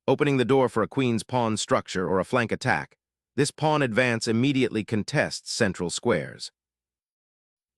opening the door for a queen's pawn structure or a flank attack. This pawn advance immediately contests central squares.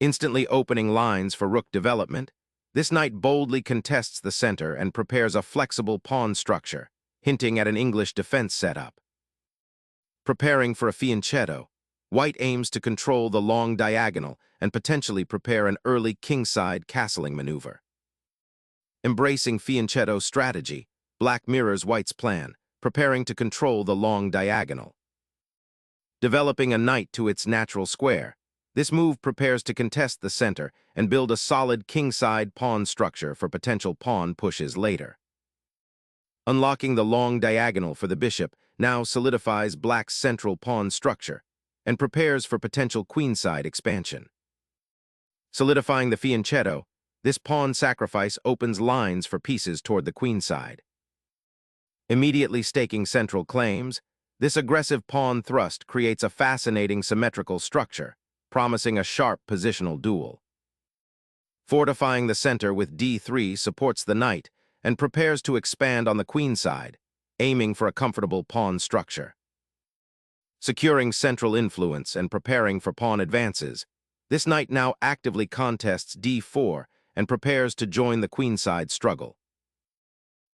Instantly opening lines for rook development, this knight boldly contests the center and prepares a flexible pawn structure, hinting at an English defense setup. Preparing for a fianchetto, white aims to control the long diagonal and potentially prepare an early kingside castling maneuver. Embracing fianchetto strategy, black mirrors white's plan, preparing to control the long diagonal. Developing a knight to its natural square, this move prepares to contest the center and build a solid kingside pawn structure for potential pawn pushes later. Unlocking the long diagonal for the bishop now solidifies black's central pawn structure and prepares for potential queenside expansion. Solidifying the fianchetto, this pawn sacrifice opens lines for pieces toward the queenside. Immediately staking central claims, this aggressive pawn thrust creates a fascinating symmetrical structure, promising a sharp positional duel. Fortifying the center with d3 supports the knight and prepares to expand on the queenside, aiming for a comfortable pawn structure. Securing central influence and preparing for pawn advances, this knight now actively contests d4 and prepares to join the queenside struggle.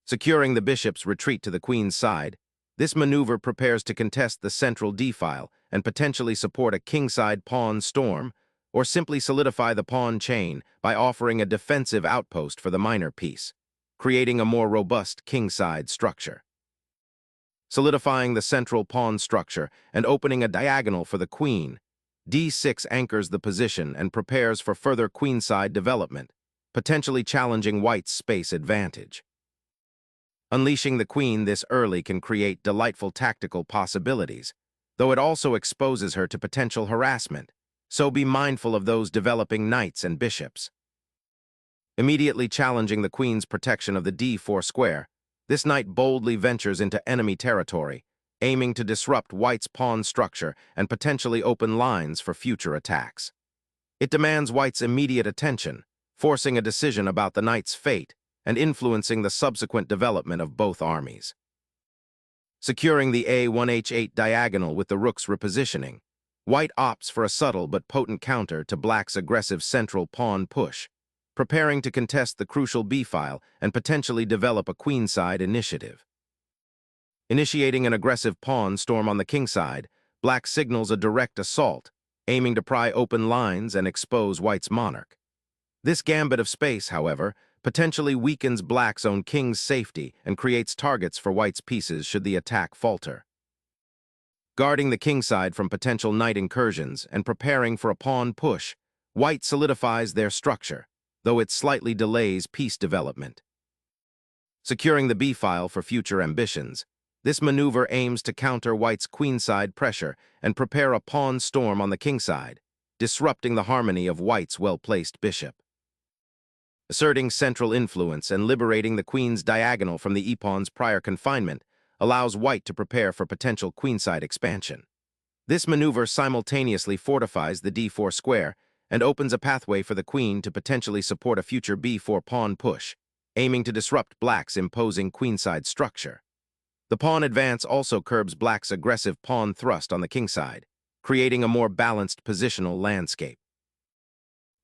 Securing the bishop's retreat to the queen's side, this maneuver prepares to contest the central d-file and potentially support a kingside pawn storm or simply solidify the pawn chain by offering a defensive outpost for the minor piece, creating a more robust kingside structure. Solidifying the central pawn structure and opening a diagonal for the queen, d6 anchors the position and prepares for further queenside development, potentially challenging white's space advantage. Unleashing the queen this early can create delightful tactical possibilities, though it also exposes her to potential harassment, so be mindful of those developing knights and bishops. Immediately challenging the queen's protection of the d4 square, this knight boldly ventures into enemy territory, aiming to disrupt white's pawn structure and potentially open lines for future attacks. It demands white's immediate attention, forcing a decision about the knight's fate and influencing the subsequent development of both armies. Securing the a1h8 diagonal with the rook's repositioning, white opts for a subtle but potent counter to black's aggressive central pawn push, preparing to contest the crucial b-file and potentially develop a queenside initiative. Initiating an aggressive pawn storm on the kingside, black signals a direct assault, aiming to pry open lines and expose white's monarch. This gambit of space, however, potentially weakens black's own king's safety and creates targets for white's pieces should the attack falter. Guarding the kingside from potential knight incursions and preparing for a pawn push, white solidifies their structure, though it slightly delays piece development. Securing the b-file for future ambitions, this maneuver aims to counter white's queenside pressure and prepare a pawn storm on the kingside, disrupting the harmony of white's well-placed bishop. Asserting central influence and liberating the queen's diagonal from the e-pawn's prior confinement allows white to prepare for potential queenside expansion. This maneuver simultaneously fortifies the d4 square and opens a pathway for the queen to potentially support a future b4 pawn push, aiming to disrupt black's imposing queenside structure. The pawn advance also curbs black's aggressive pawn thrust on the kingside, creating a more balanced positional landscape.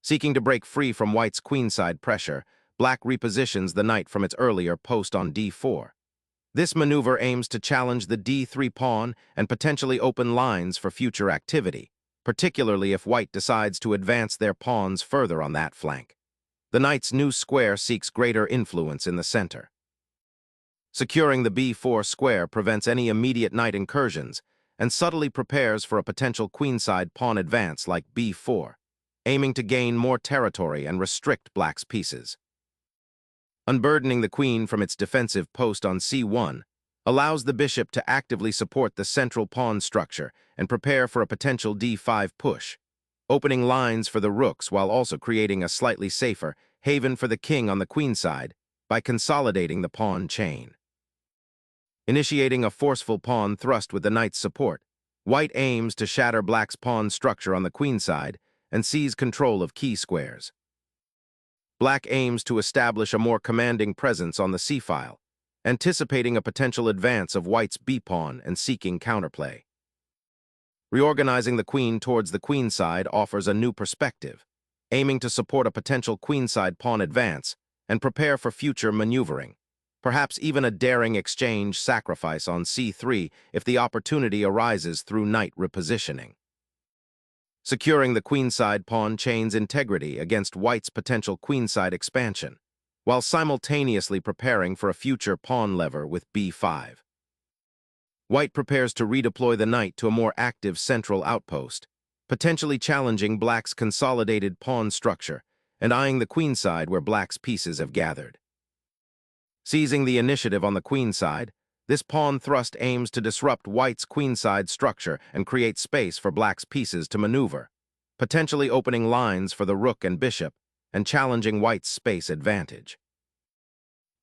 Seeking to break free from white's queenside pressure, black repositions the knight from its earlier post on d4. This maneuver aims to challenge the d3 pawn and potentially open lines for future activity, particularly if white decides to advance their pawns further on that flank. The knight's new square seeks greater influence in the center. Securing the b4 square prevents any immediate knight incursions and subtly prepares for a potential queenside pawn advance like b4, aiming to gain more territory and restrict black's pieces. Unburdening the queen from its defensive post on c1 allows the bishop to actively support the central pawn structure and prepare for a potential d5 push, opening lines for the rooks while also creating a slightly safer haven for the king on the queenside by consolidating the pawn chain. Initiating a forceful pawn thrust with the knight's support, white aims to shatter black's pawn structure on the queenside and seize control of key squares. Black aims to establish a more commanding presence on the c-file anticipating a potential advance of white's b-pawn and seeking counterplay. Reorganizing the queen towards the queenside offers a new perspective, aiming to support a potential queenside pawn advance and prepare for future maneuvering, perhaps even a daring exchange sacrifice on c3 if the opportunity arises through knight repositioning. Securing the queenside pawn chain's integrity against white's potential queenside expansion, while simultaneously preparing for a future pawn lever with b5. White prepares to redeploy the knight to a more active central outpost, potentially challenging black's consolidated pawn structure and eyeing the queenside where black's pieces have gathered. Seizing the initiative on the queenside, this pawn thrust aims to disrupt white's queenside structure and create space for black's pieces to maneuver, potentially opening lines for the rook and bishop and challenging white's space advantage.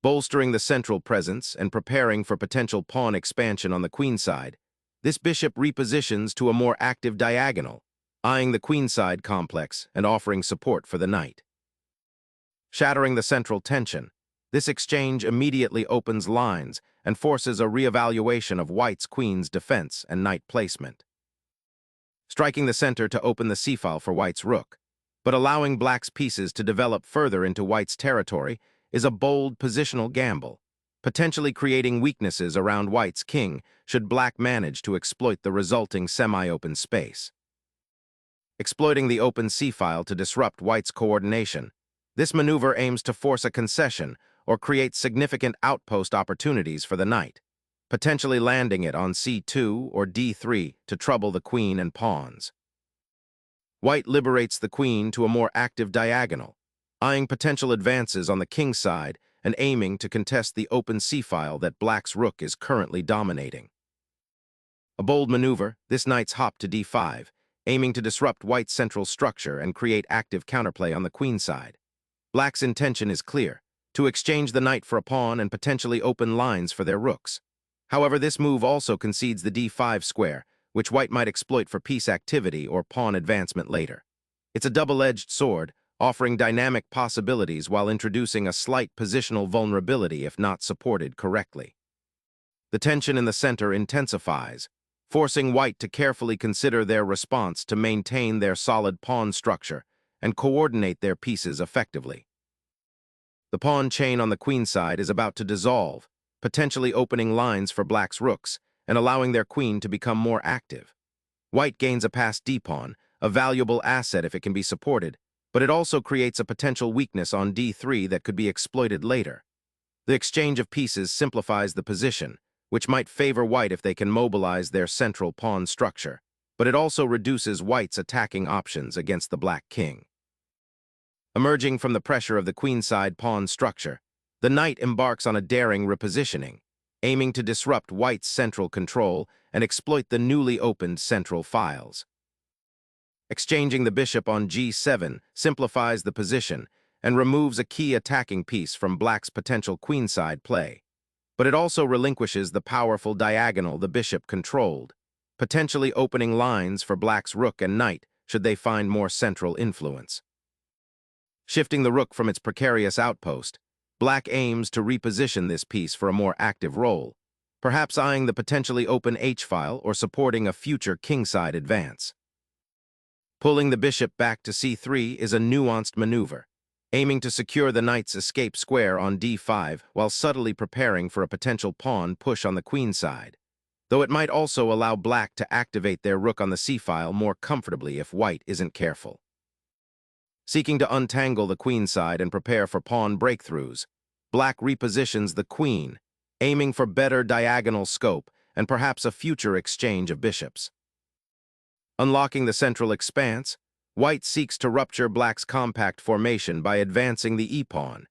Bolstering the central presence and preparing for potential pawn expansion on the queenside, this bishop repositions to a more active diagonal, eyeing the queenside complex and offering support for the knight. Shattering the central tension, this exchange immediately opens lines and forces a reevaluation of white's queen's defense and knight placement. Striking the center to open the c-file for white's rook, but allowing black's pieces to develop further into white's territory is a bold positional gamble, potentially creating weaknesses around white's king should black manage to exploit the resulting semi-open space. Exploiting the open c-file to disrupt white's coordination, this maneuver aims to force a concession or create significant outpost opportunities for the knight, potentially landing it on c2 or d3 to trouble the queen and pawns. White liberates the queen to a more active diagonal, eyeing potential advances on the king's side and aiming to contest the open c-file that black's rook is currently dominating. A bold maneuver, this knight's hop to d5, aiming to disrupt white's central structure and create active counterplay on the queen side. Black's intention is clear, to exchange the knight for a pawn and potentially open lines for their rooks. However, this move also concedes the d5 square, which white might exploit for piece activity or pawn advancement later. It's a double-edged sword, offering dynamic possibilities while introducing a slight positional vulnerability if not supported correctly. The tension in the center intensifies, forcing white to carefully consider their response to maintain their solid pawn structure and coordinate their pieces effectively. The pawn chain on the queen side is about to dissolve, potentially opening lines for black's rooks and allowing their queen to become more active. White gains a passed d-pawn, a valuable asset if it can be supported, but it also creates a potential weakness on d3 that could be exploited later. The exchange of pieces simplifies the position, which might favor white if they can mobilize their central pawn structure, but it also reduces white's attacking options against the black king. Emerging from the pressure of the queenside pawn structure, the knight embarks on a daring repositioning, aiming to disrupt white's central control and exploit the newly opened central files. Exchanging the bishop on g7 simplifies the position and removes a key attacking piece from black's potential queenside play, but it also relinquishes the powerful diagonal the bishop controlled, potentially opening lines for black's rook and knight should they find more central influence. Shifting the rook from its precarious outpost, black aims to reposition this piece for a more active role, perhaps eyeing the potentially open h-file or supporting a future kingside advance. Pulling the bishop back to c3 is a nuanced maneuver, aiming to secure the knight's escape square on d5 while subtly preparing for a potential pawn push on the queen side, though it might also allow black to activate their rook on the c-file more comfortably if white isn't careful. Seeking to untangle the queen side and prepare for pawn breakthroughs, black repositions the queen, aiming for better diagonal scope and perhaps a future exchange of bishops. Unlocking the central expanse, white seeks to rupture black's compact formation by advancing the e-pawn,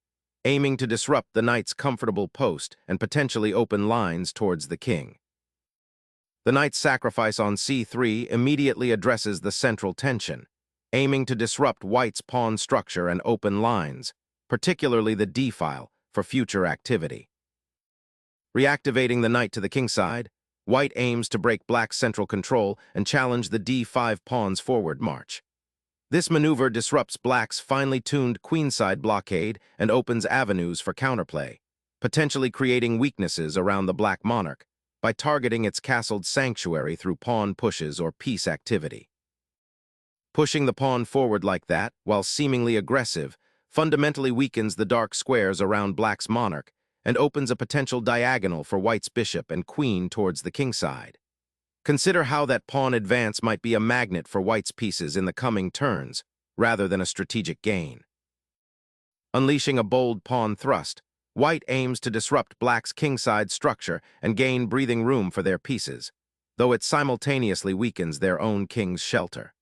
aiming to disrupt the knight's comfortable post and potentially open lines towards the king. The knight's sacrifice on c3 immediately addresses the central tension, aiming to disrupt white's pawn structure and open lines, particularly the d-file, for future activity. Reactivating the knight to the kingside, white aims to break black's central control and challenge the d5 pawn's forward march. This maneuver disrupts black's finely tuned queenside blockade and opens avenues for counterplay, potentially creating weaknesses around the black monarch by targeting its castled sanctuary through pawn pushes or piece activity. Pushing the pawn forward like that, while seemingly aggressive, fundamentally weakens the dark squares around black's monarch and opens a potential diagonal for white's bishop and queen towards the kingside. Consider how that pawn advance might be a magnet for white's pieces in the coming turns, rather than a strategic gain. Unleashing a bold pawn thrust, white aims to disrupt black's kingside structure and gain breathing room for their pieces, though it simultaneously weakens their own king's shelter.